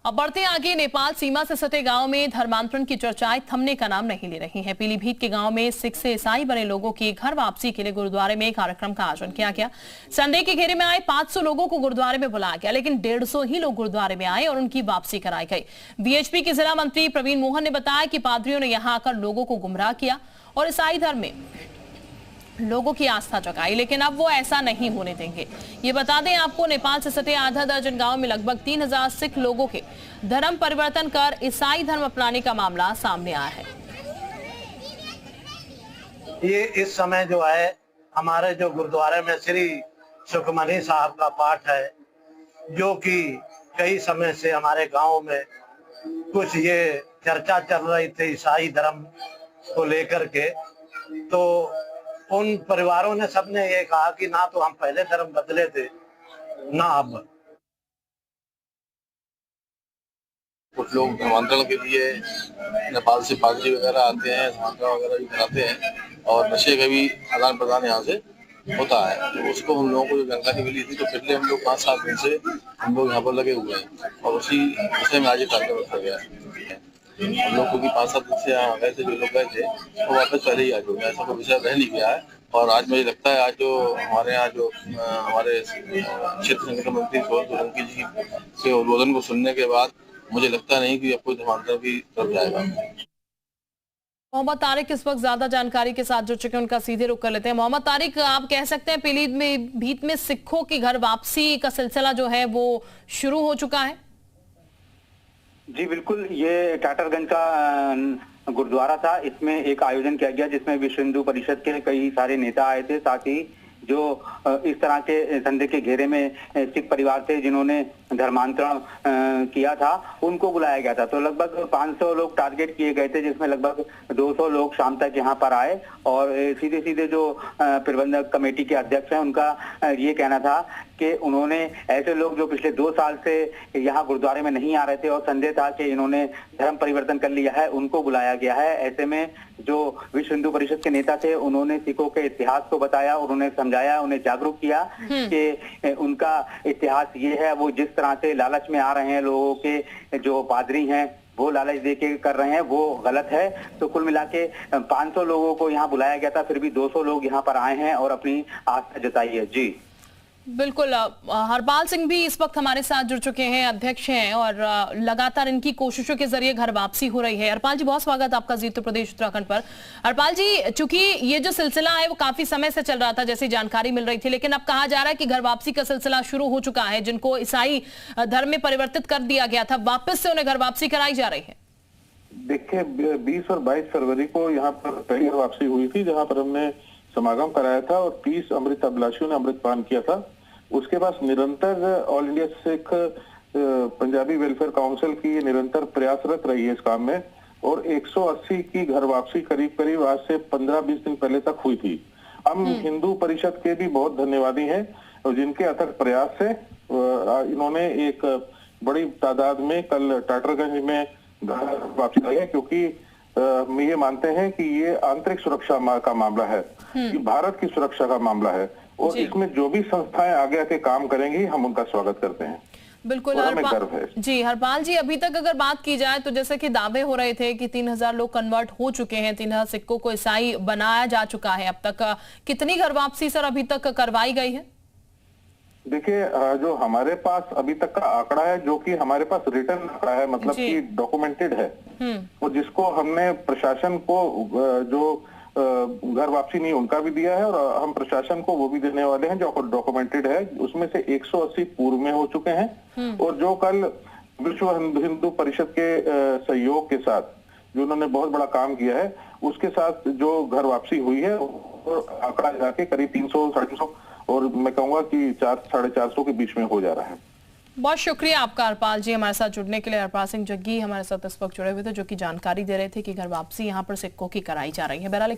अब बढ़ते आगे, नेपाल सीमा से सटे गांव में धर्मांतरण की चर्चाएं थमने का नाम नहीं ले रही हैं। पीलीभीत के गांव में सिख से ईसाई बने लोगों की घर वापसी के लिए गुरुद्वारे में कार्यक्रम का आयोजन किया गया। संडे के घेरे में आए 500 लोगों को गुरुद्वारे में बुलाया गया, लेकिन 150 ही लोग गुरुद्वारे में आए और उनकी वापसी कराई गई। वीएचपी के जिला मंत्री प्रवीण मोहन ने बताया कि पादरियों ने यहाँ आकर लोगों को गुमराह किया और ईसाई धर्म में लोगों की आस्था जगाई, लेकिन अब वो ऐसा नहीं होने देंगे। ये बता दें आपको, नेपाल से सटे आधा दर्जन गांव में लगभग 3000 सिख लोगों के धर्म परिवर्तन कर ईसाई धर्म अपनाने का मामला सामने आया है। ये इस समय जो है हमारे जो गुरुद्वारे में श्री सुखमनी साहब का पाठ है, जो कि कई समय से हमारे गांव में कुछ ये चर्चा चल रही थी ईसाई धर्म को लेकर के, तो उन परिवारों ने सबने ये कहा कि ना तो हम पहले धर्म बदले थे ना अब। कुछ लोग धर्मांतरण के लिए नेपाल से पादरी वगैरह आते हैं, धर्मांतरण वगैरह भी कराते हैं और नशे का भी आदान प्रदान यहाँ से होता है। तो उसको हम लोगों को जो जानकारी मिली थी, तो पिछले हम लोग 5-7 दिन से हम लोग यहाँ पर लगे हुए हैं और उसी विषय में आज ये कार्यक्रम रखा गया है। हम लोग क्योंकि 5-7 दिन से यहाँ गए थे, जो लोग गए थे वो वापस पहले ही आ गए, ऐसा कोई विषय रह नहीं गया है। और आज मुझे लगता है आज जो हमारे यहाँ जो हमारे क्षेत्र संगठन मंत्री सोलंकी जी के उद्बोधन को सुनने के बाद मुझे लगता नहीं कि अब कोई धर्मांतरण की तरफ जाएगा। मोहम्मद तारिक इस वक्त ज्यादा जानकारी के साथ जुड़ चुके हैं, उनका सीधे रुख कर लेते हैं। मोहम्मद तारिक, आप कह सकते हैं पीलीभीत में सिखों की घर वापसी का सिलसिला जो है वो शुरू हो चुका है? जी बिल्कुल, ये टाटरगंज का गुरुद्वारा था। इसमें एक आयोजन किया गया जिसमें विश्व हिंदू परिषद के कई सारे नेता आए थे। साथ ही जो इस तरह के संडे के घेरे में सिख परिवार थे जिन्होंने धर्मांतरण किया था, उनको बुलाया गया था। तो लगभग 500 लोग टारगेट किए गए थे, जिसमें लगभग 200 लोग शाम तक यहाँ पर आए। और सीधे सीधे जो प्रबंधक कमेटी के अध्यक्ष हैं, उनका ये कहना था कि उन्होंने ऐसे लोग जो पिछले 2 साल से यहाँ गुरुद्वारे में नहीं आ रहे थे और संदेह था कि इन्होंने धर्म परिवर्तन कर लिया है, उनको बुलाया गया है। ऐसे में जो विश्व हिंदू परिषद के नेता थे, उन्होंने सिखों के इतिहास को बताया, उन्होंने समझाया, उन्हें जागरूक किया कि उनका इतिहास ये है। वो जिस तरह से लालच में आ रहे हैं, लोगों के जो पादरी हैं वो लालच देके कर रहे हैं, वो गलत है। तो कुल मिला के 500 लोगों को यहाँ बुलाया गया था, फिर भी 200 लोग यहाँ पर आए हैं और अपनी आस्था जताई है। जी बिल्कुल, हरपाल सिंह भी इस वक्त हमारे साथ जुड़ चुके हैं, अध्यक्ष हैं और लगातार इनकी कोशिशों के जरिए घर वापसी हो रही है। हरपाल जी, बहुत स्वागत आपका जी उत्तर प्रदेश उत्तराखंड पर। हरपाल जी, चूंकि ये जो सिलसिला है वो काफी समय से चल रहा था, जैसी जानकारी मिल रही थी, लेकिन अब कहा जा रहा है कि घर वापसी का सिलसिला शुरू हो चुका है। जिनको ईसाई धर्म में परिवर्तित कर दिया गया था, वापस से उन्हें घर वापसी कराई जा रही है। देखिए, 20 और 22 फरवरी को यहाँ पर पहली घर वापसी हुई थी, जहाँ पर हमने समागम कराया था और 30 अमृत अभिलाषियों ने अमृतपान किया था। उसके बाद निरंतर all India Sikh Punjabi welfare council की निरंतर प्रयासरत रही है इस काम में, और 180 की घर वापसी करीब करीब आज से 15-20 दिन पहले तक हुई थी। हम हिंदू परिषद के भी बहुत धन्यवादी हैं और जिनके अथक प्रयास से इन्होंने एक बड़ी तादाद में कल टाटरगंज में घर वापसी कराई है, क्योंकि हम ये मानते हैं कि ये आंतरिक सुरक्षा का मामला है, ये भारत की सुरक्षा का मामला है और इसमें जो भी संस्थाएं आगे आके काम करेंगी, हम उनका स्वागत करते हैं। बिल्कुल जी। हरपाल जी, अभी तक अगर बात की जाए तो जैसे कि दावे हो रहे थे कि 3000 लोग कन्वर्ट हो चुके हैं, 3000 सिखों को ईसाई बनाया जा चुका है। अब तक कितनी घर वापसी सर अभी तक करवाई गई है? देखिए, जो हमारे पास अभी तक का आंकड़ा है, जो कि हमारे पास रिटर्न आंकड़ा है, मतलब कि डॉक्यूमेंटेड है, और जिसको हमने प्रशासन को जो घर वापसी नहीं उनका भी दिया है और हम प्रशासन को वो भी देने वाले हैं जो डॉक्यूमेंटेड है। उसमें से 180 पूर्व में हो चुके हैं और जो कल विश्व हिंदू परिषद के सहयोग के साथ जो उन्होंने बहुत बड़ा काम किया है, उसके साथ जो घर वापसी हुई है और आंकड़ा जाके करीब 300-350 और मैं कहूंगा कि 400-450 के बीच में हो जा रहा है। बहुत शुक्रिया आपका हरपाल जी, हमारे साथ जुड़ने के लिए। हरपाल सिंह जग्गी हमारे साथ इस वक्त जुड़े हुए थे, जो कि जानकारी दे रहे थे कि घर वापसी यहाँ पर सिखों की कराई जा रही है। बहरहाल